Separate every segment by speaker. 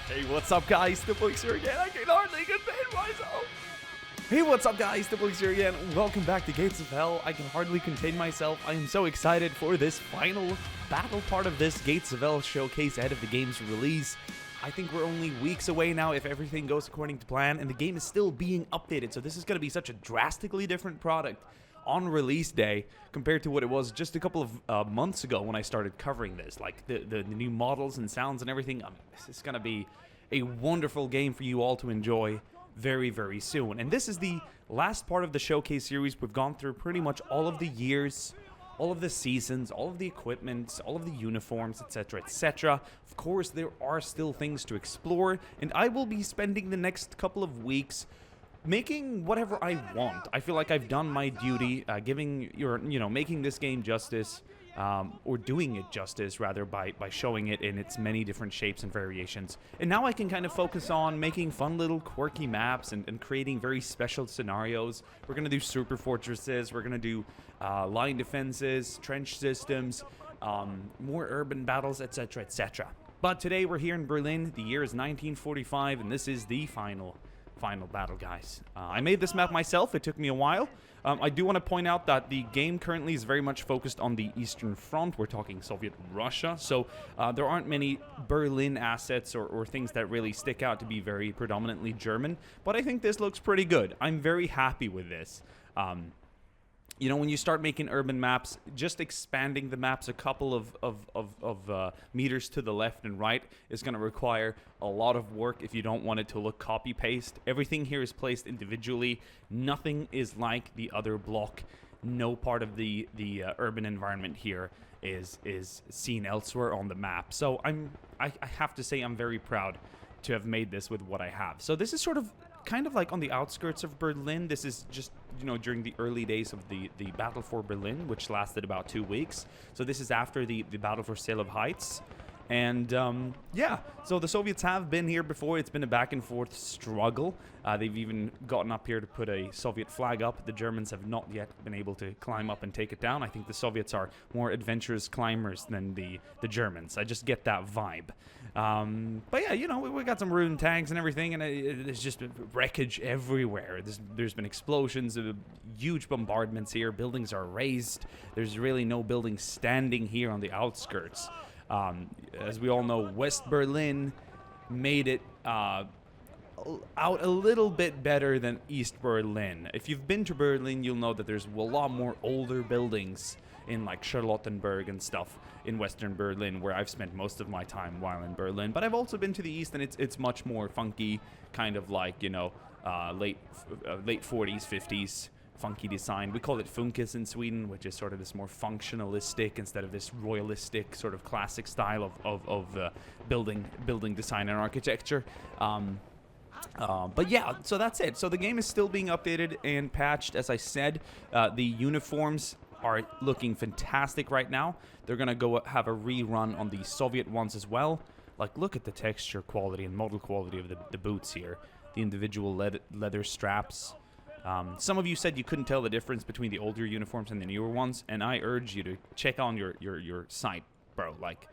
Speaker 1: Hey, what's up, guys? Diplexheated here again. I can hardly contain myself. Hey, what's up, guys? Diplexheated here again. Welcome back to Gates of Hell. I can hardly contain myself. I am so excited for this final battle part of this Gates of Hell showcase ahead of the game's release. I think we're only weeks away now if everything goes according to plan, and the game is still being updated, so this is going to be such a drastically different product on release day compared to what it was just a couple of months ago when I started covering this. Like the new models and sounds and everything. This is going to be a wonderful game for you all to enjoy very, very soon. And this is the last part of the showcase series. We've gone through pretty much all of the years, all of the seasons, all of the equipment, all of the uniforms, etc., etc. Of course, there are still things to explore, and I will be spending the next couple of weeks making whatever I want. I feel like I've done my duty, making this game justice, or doing it justice, rather, by showing it in its many different shapes and variations. And now I can kind of focus on making fun little quirky maps and creating very special scenarios. We're going to do super fortresses, we're going to do line defenses, trench systems, more urban battles, etc., etc. But today we're here in Berlin, the year is 1945, and this is the final battle, guys. I made this map myself. It took me a while. I do want to point out that the game currently is very much focused on the Eastern Front. We're talking Soviet Russia, so there aren't many Berlin assets or things that really stick out to be very predominantly German, but I think this looks pretty good. I'm very happy with this. You know, when you start making urban maps, just expanding the maps a couple of meters to the left and right is going to require a lot of work if you don't want it to look copy-paste. Everything here is placed individually. Nothing is like the other block. No part of the urban environment here is seen elsewhere on the map. So I have to say I'm very proud to have made this with what I have. So this is sort of kind of like on the outskirts of Berlin. This is just, you know, during the early days of the battle for Berlin, which lasted about 2 weeks. So this is after the battle for Salev Heights. And yeah, so the Soviets have been here before. It's been a back and forth struggle. They've even gotten up here to put a Soviet flag up. The Germans have not yet been able to climb up and take it down. I think the Soviets are more adventurous climbers than the Germans. I just get that vibe. But yeah, you know, we got some ruined tanks and everything, and there's just wreckage everywhere. There's been explosions, huge bombardments here. Buildings are razed. There's really no buildings standing here on the outskirts. As we all know, West Berlin made it out a little bit better than East Berlin. If you've been to Berlin, you'll know that there's a lot more older buildings in like Charlottenburg and stuff in Western Berlin, where I've spent most of my time while in Berlin. But I've also been to the East, and it's much more funky, kind of like, you know, late 40s, 50s. Funky design. We call it Funkis in Sweden, which is sort of this more functionalistic instead of this royalistic sort of classic style of building design and architecture. But yeah, so that's it. So the game is still being updated and patched, as I said. The uniforms are looking fantastic right now. They're gonna go have a rerun on the Soviet ones as well. Like, look at the texture quality and model quality of the boots here. The individual leather straps. Some of you said you couldn't tell the difference between the older uniforms and the newer ones, and I urge you to check on your site, bro. Like,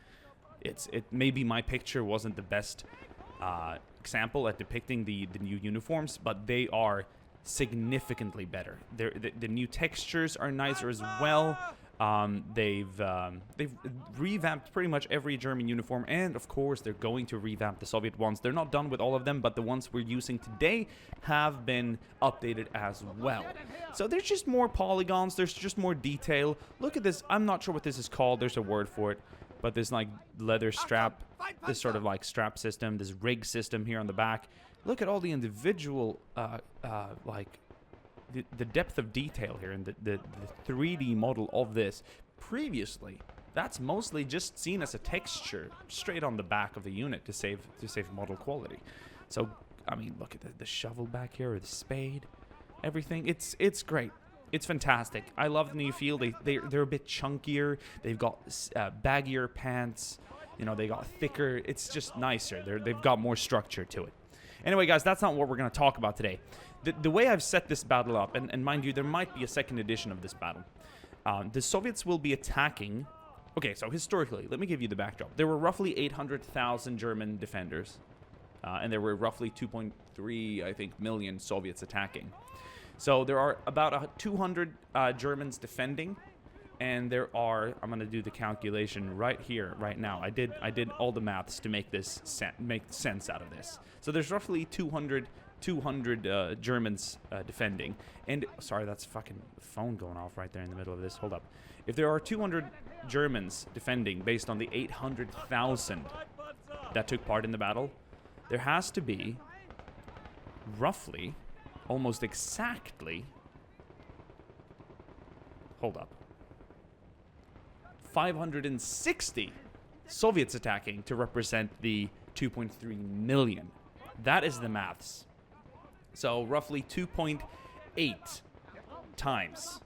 Speaker 1: maybe my picture wasn't the best example at depicting the new uniforms, but they are significantly better. The new textures are nicer as well. They've revamped pretty much every German uniform, and of course they're going to revamp the Soviet ones. They're not done with all of them, but the ones we're using today have been updated as well. So there's just more polygons, there's just more detail. Look at this. I'm not sure what this is called. There's a word for it, but this like leather strap, this sort of like strap system, this rig system here on the back. Look at all the individual like the depth of detail here and the 3D model of this. Previously, that's mostly just seen as a texture straight on the back of the unit to save model quality. So, I mean, look at the shovel back here, or the spade, everything. It's great. It's fantastic. I love the new feel. They're a bit chunkier. They've got baggier pants. You know, they got thicker. It's just nicer. They've got more structure to it. Anyway, guys, that's not what we're going to talk about today. The way I've set this battle up, and mind you, there might be a second edition of this battle. The Soviets will be attacking. Okay, so historically, let me give you the backdrop. There were roughly 800,000 German defenders. and there were roughly 2.3, I think, million Soviets attacking. So there are about 200 Germans defending, and there are, I'm going to do the calculation right here, right now. I did all the maths to make make sense out of this. So there's roughly 200 Germans defending. And, sorry, that's fucking phone going off right there in the middle of this. Hold up. If there are 200 Germans defending based on the 800,000 that took part in the battle, there has to be roughly, almost exactly, hold up, 560 Soviets attacking to represent the 2.3 million. That is the maths. So roughly 2.8 times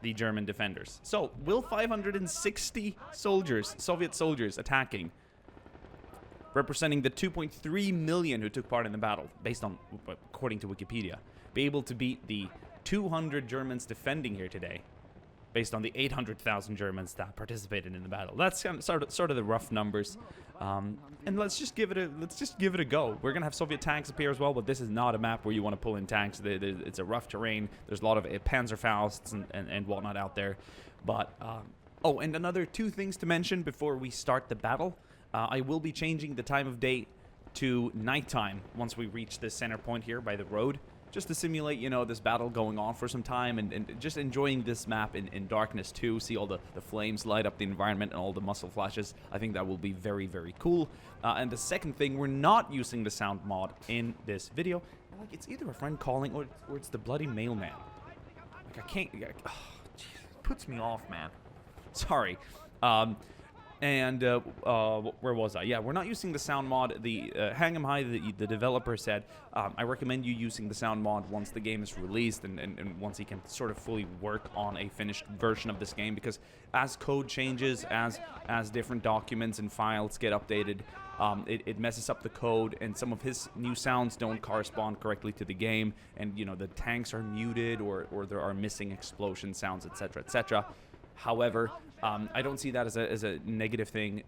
Speaker 1: the German defenders. So will 560 soldiers, Soviet soldiers attacking, representing the 2.3 million who took part in the battle, based on, according to Wikipedia, be able to beat the 200 Germans defending here today, based on the 800,000 Germans that participated in the battle? That's kind of, sort of the rough numbers, and let's just give it a go. We're gonna have Soviet tanks appear as well, but this is not a map where you want to pull in tanks. It's a rough terrain. There's a lot of Panzerfausts and whatnot out there. But oh, and another two things to mention before we start the battle. I will be changing the time of day to nighttime once we reach the center point here by the road, just to simulate, you know, this battle going on for some time, and just enjoying this map in darkness too. See all the flames light up the environment and all the muzzle flashes. I think that will be very, very cool. And the second thing, we're not using the sound mod in this video. Like, it's either a friend calling or it's the bloody mailman. Like, I can't, oh, geez, it puts me off, man. Sorry. And where was I? Yeah, we're not using the sound mod. The Hang 'em High, the developer said, I recommend you using the sound mod once the game is released and once he can sort of fully work on a finished version of this game, because as code changes, as different documents and files get updated, it messes up the code, and some of his new sounds don't correspond correctly to the game, and, you know, the tanks are muted or there are missing explosion sounds, etc., etc. However, I don't see that as a negative thing.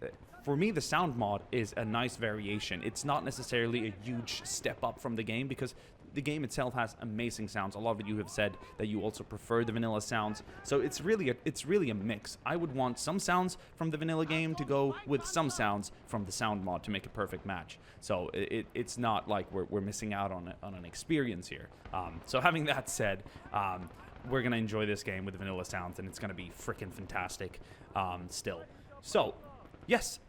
Speaker 1: For me, the sound mod is a nice variation. It's not necessarily a huge step up from the game, because the game itself has amazing sounds. A lot of you have said that you also prefer the vanilla sounds, so it's really a mix. I would want some sounds from the vanilla game to go with some sounds from the sound mod to make a perfect match. So it's not like we're missing out on an experience here. So having that said, we're going to enjoy this game with the vanilla sounds, and it's going to be freaking fantastic still. So, yes,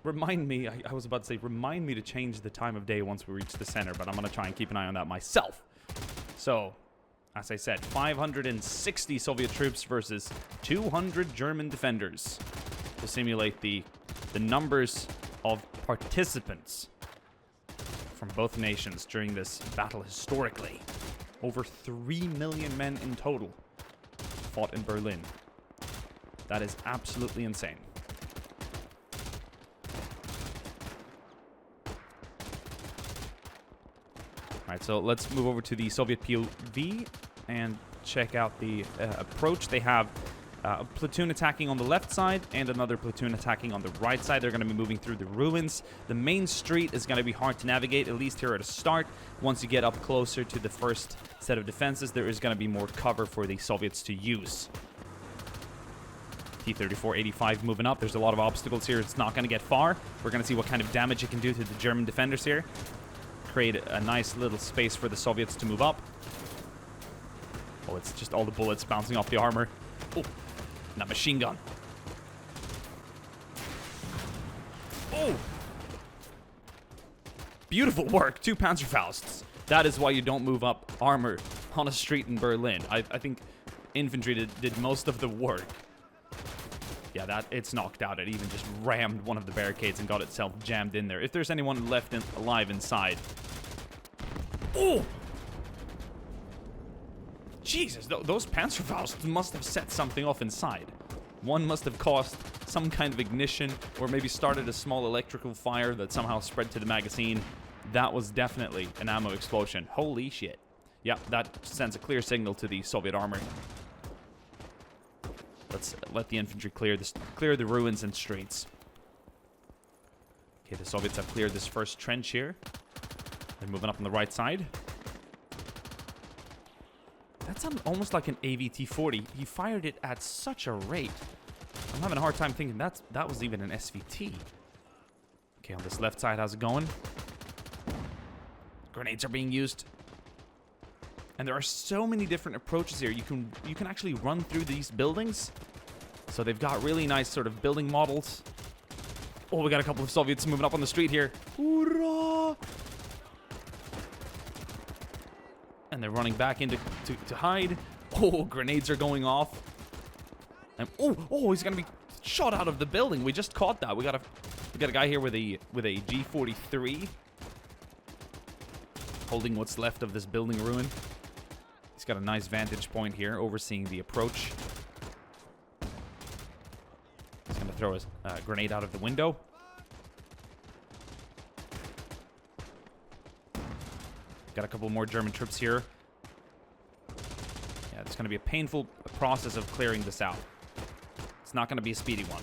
Speaker 1: remind me, I was about to say, remind me to change the time of day once we reach the center, but I'm going to try and keep an eye on that myself. So, as I said, 560 Soviet troops versus 200 German defenders to simulate the numbers of participants from both nations during this battle historically. Over 3 million men in total fought in Berlin. That is absolutely insane. Alright, so let's move over to the Soviet POV and check out the approach. They have a platoon attacking on the left side and another platoon attacking on the right side. They're going to be moving through the ruins. The main street is going to be hard to navigate, at least here at the start. Once you get up closer to the first set of defenses, there is going to be more cover for the Soviets to use. T-34-85 moving up. There's a lot of obstacles here. It's not going to get far. We're going to see what kind of damage it can do to the German defenders here. Create a nice little space for the Soviets to move up. Oh, it's just all the bullets bouncing off the armor. Oh, that machine gun. Oh! Beautiful work. 2 Panzerfausts. That is why you don't move up armor on a street in Berlin. I think infantry did most of the work. Yeah, it's knocked out. It even just rammed one of the barricades and got itself jammed in there. If there's anyone left alive inside. Oh! Jesus, those Panzerfausts must have set something off inside. One must have caused some kind of ignition, or maybe started a small electrical fire that somehow spread to the magazine. That was definitely an ammo explosion. Holy shit. Yeah, that sends a clear signal to the Soviet armor. Let's let the infantry clear the ruins and streets. Okay, the Soviets have cleared this first trench here. They're moving up on the right side. That sounded almost like an AVT-40. He fired it at such a rate. I'm having a hard time thinking that was even an SVT. Okay, on this left side, how's it going? Grenades are being used. And there are so many different approaches here. You can actually run through these buildings. So they've got really nice sort of building models. Oh, we got a couple of Soviets moving up on the street here. Hoorah! And they're running back in to hide. Oh, grenades are going off. And oh, he's gonna be shot out of the building. We just caught that. We got a guy here with a G43, holding what's left of this building ruin. He's got a nice vantage point here, overseeing the approach. He's gonna throw a grenade out of the window. Got a couple more German troops here. Yeah, it's going to be a painful process of clearing this out. It's not going to be a speedy one.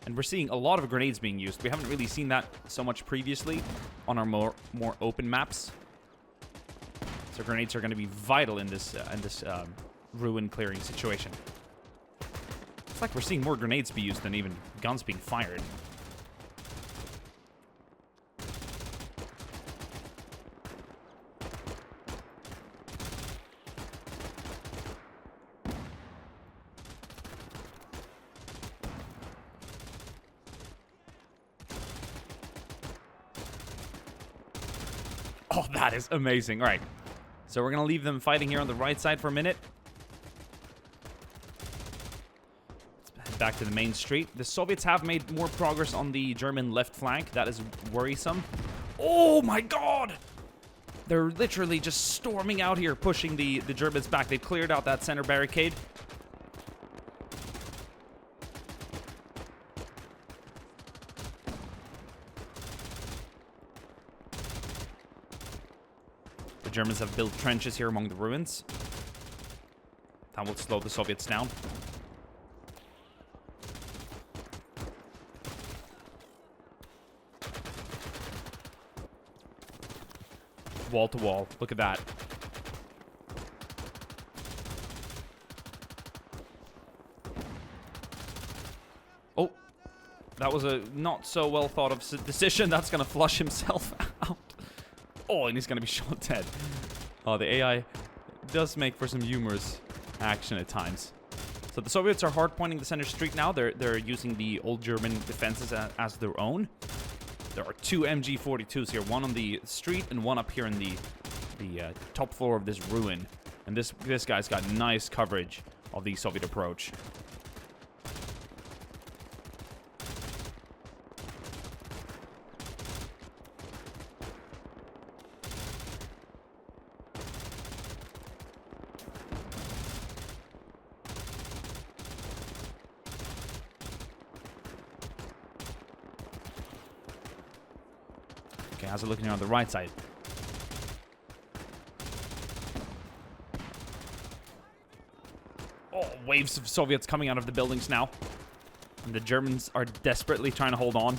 Speaker 1: And we're seeing a lot of grenades being used. We haven't really seen that so much previously on our more open maps. So grenades are going to be vital in this ruin clearing situation. It's like we're seeing more grenades be used than even guns being fired. Oh, that is amazing. All right. So we're going to leave them fighting here on the right side for a minute. Let's head back to the main street. The Soviets have made more progress on the German left flank. That is worrisome. Oh, my God. They're literally just storming out here, pushing the Germans back. They've cleared out that center barricade. The Germans have built trenches here among the ruins. That will slow the Soviets down. Wall to wall. Look at that. Oh, that was a not so well thought of decision. That's going to flush himself out. Oh, and he's going to be shot dead. Oh, the AI does make for some humorous action at times. So the Soviets are hard pointing the center street now. They're using the old German defenses as their own. There are two MG42s here, one on the street and one up here in the top floor of this ruin. And this guy's got nice coverage of the Soviet approach. Okay, how's it looking here on the right side? Oh, waves of Soviets coming out of the buildings now. And the Germans are desperately trying to hold on.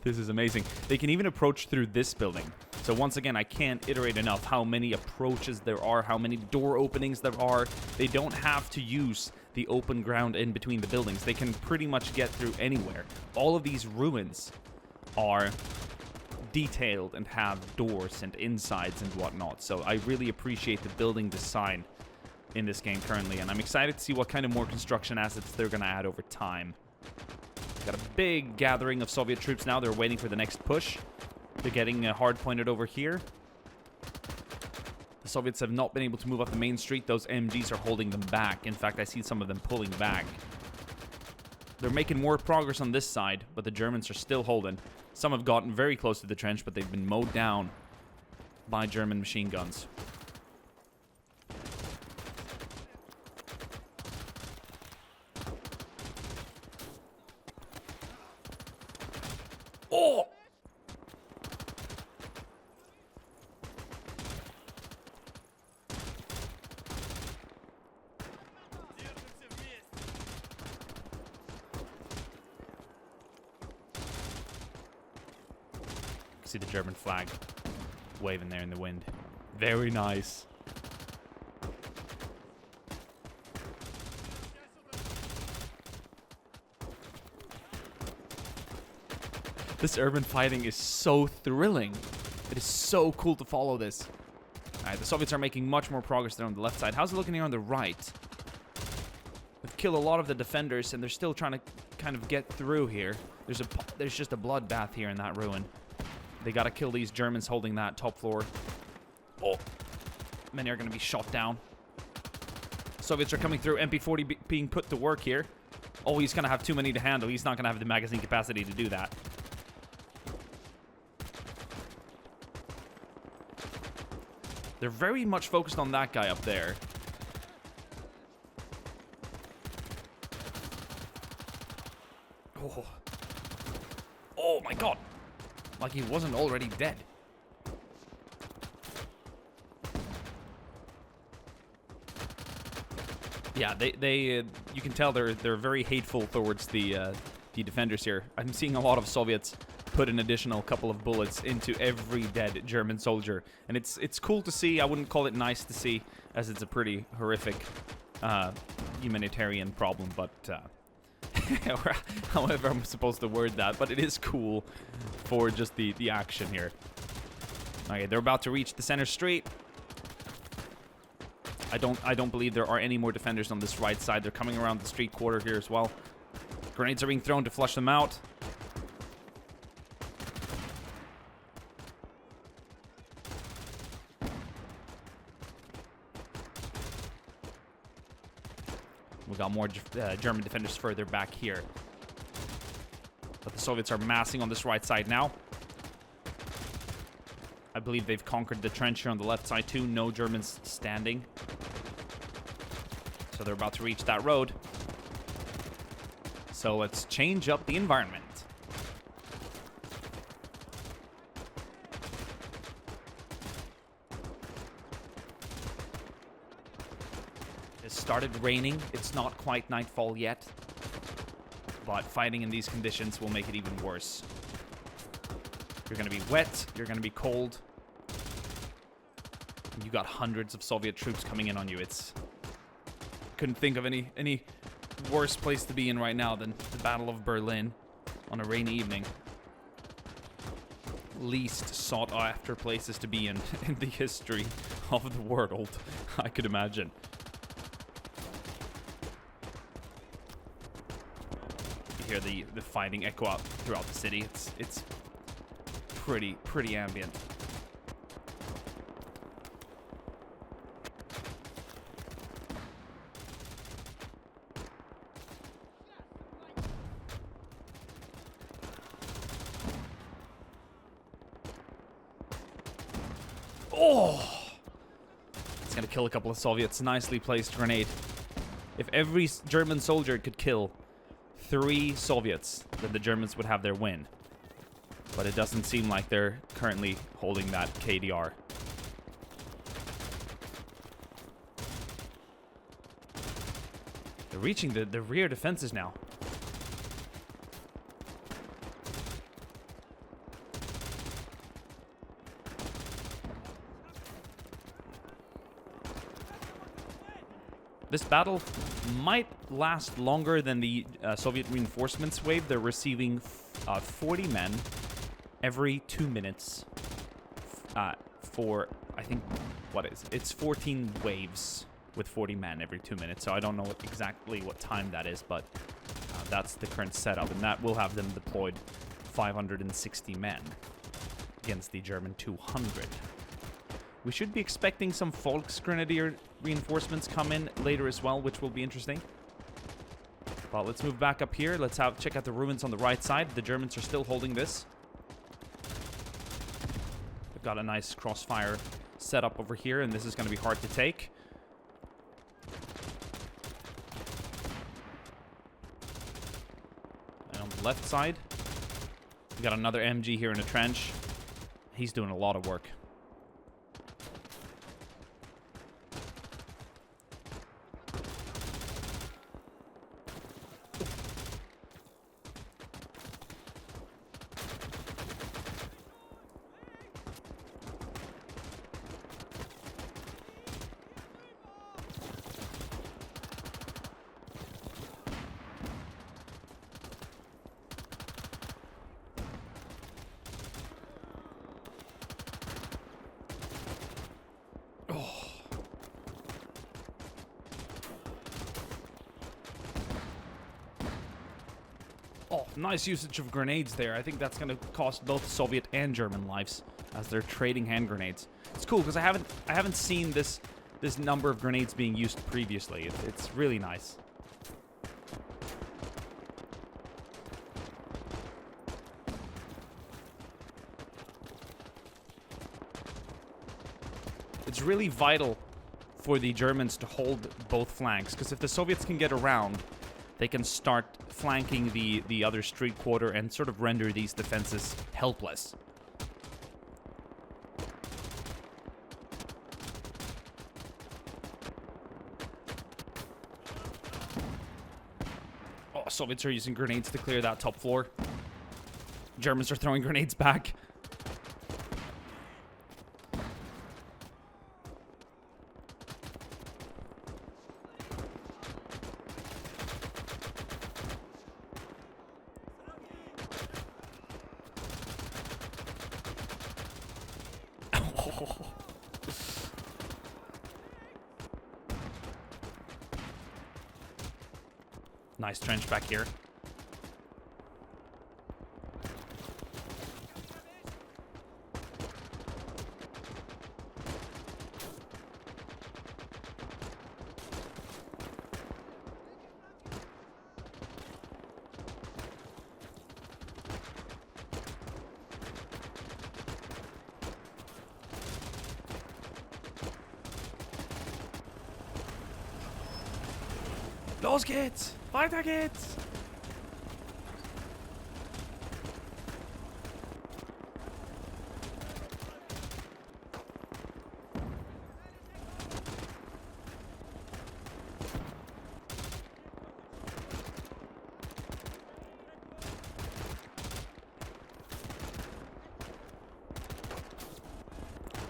Speaker 1: This is amazing. They can even approach through this building. So once again, I can't iterate enough how many approaches there are, how many door openings there are. They don't have to use the open ground in between the buildings. They can pretty much get through anywhere. All of these ruins are detailed and have doors and insides and whatnot. So I really appreciate the building design in this game currently, and I'm excited to see what kind of more construction assets they're going to add over time. Got a big gathering of Soviet troops now. They're waiting for the next push. They're getting hard pointed over here. The Soviets have not been able to move up the main street. Those MGs are holding them back. In fact, I see some of them pulling back. They're making more progress on this side, but the Germans are still holding. Some have gotten very close to the trench, but they've been mowed down by German machine guns. Oh! See the German flag waving there in the wind. Very nice. This urban fighting is so thrilling. It is so cool to follow this. Alright, the Soviets are making much more progress there on the left side. How's it looking here on the right? They've killed a lot of the defenders, and they're still trying to kind of get through here. There's just a bloodbath here in that ruin. They gotta kill these Germans holding that top floor. Oh, many are gonna be shot down. Soviets are coming through. MP40 being put to work here. Oh, he's gonna have too many to handle. He's not gonna have the magazine capacity to do that. They're very much focused on that guy up there. Oh. Oh my god. Like he wasn't already dead. Yeah, they you can tell they're very hateful towards the defenders here. I'm seeing a lot of Soviets put an additional couple of bullets into every dead German soldier, and it's cool to see. I wouldn't call it nice to see, as it's a pretty horrific humanitarian problem, but however I'm supposed to word that, but it is cool for just the action here. Okay, they're about to reach the center street. I don't believe there are any more defenders on this right side. They're coming around the street quarter here as well. Grenades are being thrown to flush them out. We got more German defenders further back here. But the Soviets are massing on this right side now. I believe they've conquered the trench here on the left side too. No Germans standing. So they're about to reach that road. So let's change up the environment. It started raining. It's not quite nightfall yet. But fighting in these conditions will make it even worse. You're going to be wet. You're going to be cold. And you got hundreds of Soviet troops coming in on you. Couldn't think of any worse place to be in right now than the Battle of Berlin on a rainy evening. Least sought after places to be in the history of the world, I could imagine. You hear the fighting echo out throughout the city. It's pretty ambient. Oh! It's gonna kill a couple of Soviets. Nicely placed grenade. If every German soldier could kill 3 Soviets, then the Germans would have their win. But it doesn't seem like they're currently holding that KDR. They're reaching the rear defenses now. This battle might last longer than the Soviet reinforcements wave. They're receiving 40 men every 2 minutes for, I think, it's 14 waves with 40 men every 2 minutes. So I don't know exactly what time that is, but that's the current setup. And that will have them deployed 560 men against the German 200. We should be expecting some Volkssturm reinforcements come in later as well, which will be interesting. But let's move back up here. Let's check out the ruins on the right side. The Germans are still holding this. They've got a nice crossfire setup over here, and this is going to be hard to take. And on the left side, we got another MG here in a trench. He's doing a lot of work. Oh, nice usage of grenades there. I think that's going to cost both Soviet and German lives as they're trading hand grenades. It's cool because I haven't seen this number of grenades being used previously. It's really nice. It's really vital for the Germans to hold both flanks, because if the Soviets can get around, they can start flanking the other street quarter and sort of render these defenses helpless. Oh, Soviets are using grenades to clear that top floor. Germans are throwing grenades back. Nice trench back here. Los geht's! Weiter geht's!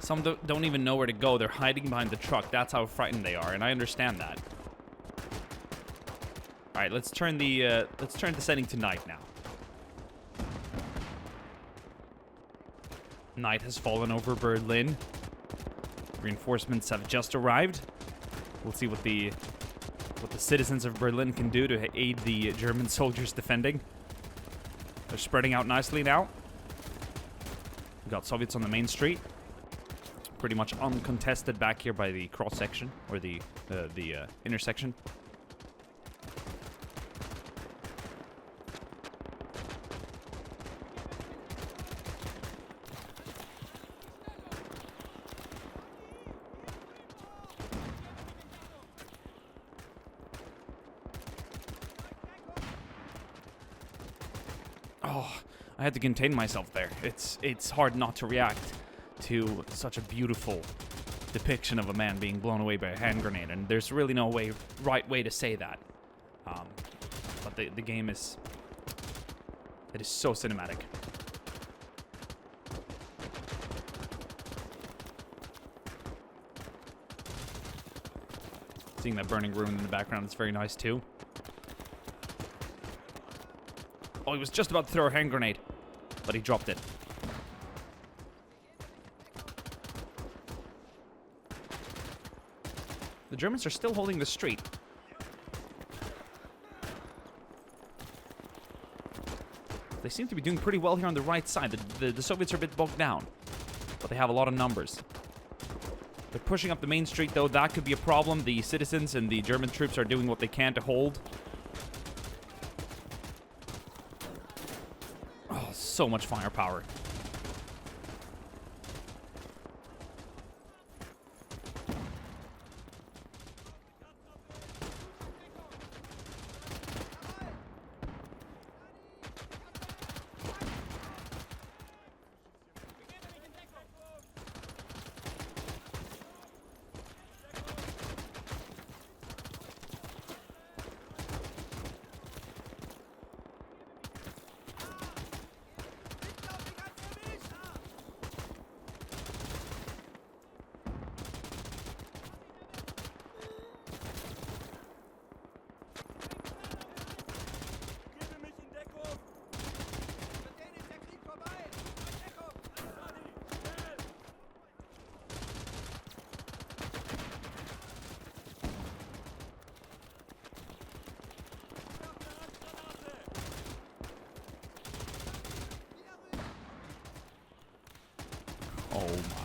Speaker 1: Some don't even know where to go. They're hiding behind the truck. That's how frightened they are, and I understand that. All right, let's turn the setting to night now. Night has fallen over Berlin. Reinforcements have just arrived. We'll see what the citizens of Berlin can do to aid the German soldiers defending. They're spreading out nicely now. We've got Soviets on the main street. Pretty much uncontested back here by the cross section or the intersection. Oh, I had to contain myself there. It's hard not to react to such a beautiful depiction of a man being blown away by a hand grenade, and there's really no right way to say that. But the game is so cinematic. Seeing that burning ruin in the background is very nice too. Oh, he was just about to throw a hand grenade, but he dropped it. The Germans are still holding the street. They seem to be doing pretty well here on the right side. The Soviets are a bit bogged down, but they have a lot of numbers. They're pushing up the main street, though. That could be a problem. The citizens and the German troops are doing what they can to hold. Oh, so much firepower. Oh my.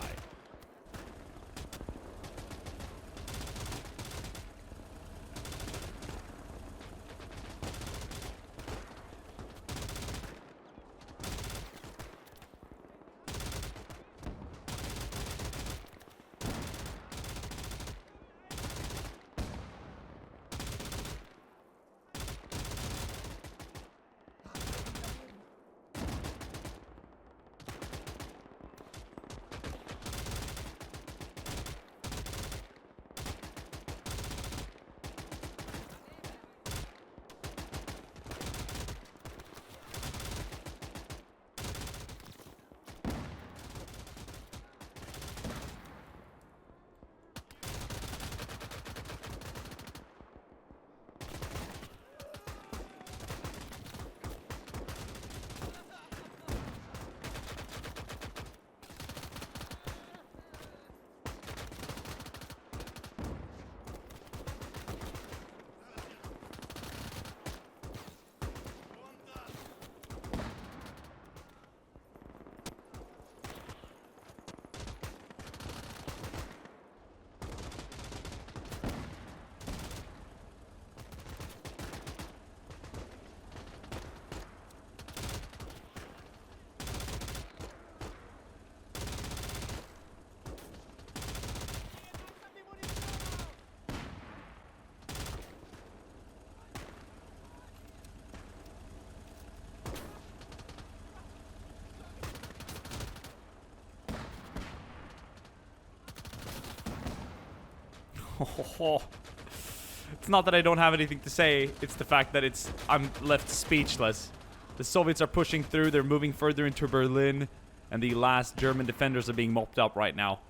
Speaker 1: It's not that I don't have anything to say. It's the fact that I'm left speechless. The Soviets are pushing through. They're moving further into Berlin. And the last German defenders are being mopped up right now.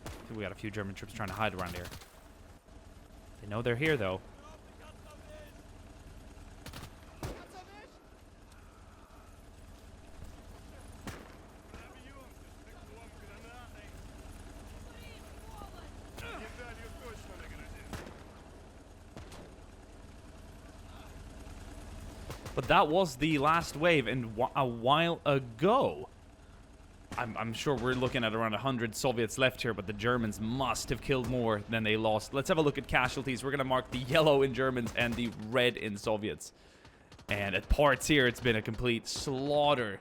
Speaker 1: I think we got a few German troops trying to hide around here. They know they're here, though. But that was the last wave, and a while ago. I'm sure we're looking at around 100 Soviets left here, but the Germans must have killed more than they lost. Let's have a look at casualties. We're going to mark the yellow in Germans and the red in Soviets. And at parts here, it's been a complete slaughter.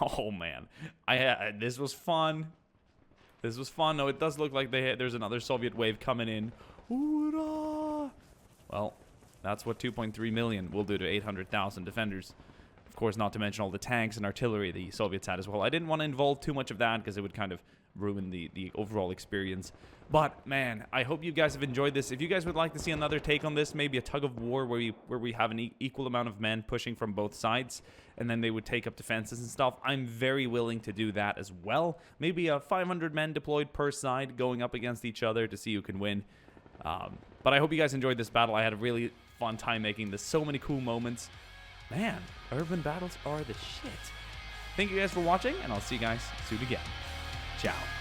Speaker 1: Oh, man. This was fun. This was fun. No, it does look like there's another Soviet wave coming in. Hoorah! Well, that's what 2.3 million will do to 800,000 defenders. Of course, not to mention all the tanks and artillery the Soviets had as well. I didn't want to involve too much of that because it would kind of ruin the overall experience. But, man, I hope you guys have enjoyed this. If you guys would like to see another take on this, maybe a tug of war where we have an equal amount of men pushing from both sides, and then they would take up defenses and stuff, I'm very willing to do that as well. Maybe 500 men deployed per side going up against each other to see who can win. But I hope you guys enjoyed this battle. I had a really fun time making this. So many cool moments. Man, urban battles are the shit. Thank you guys for watching, and I'll see you guys soon again. Ciao.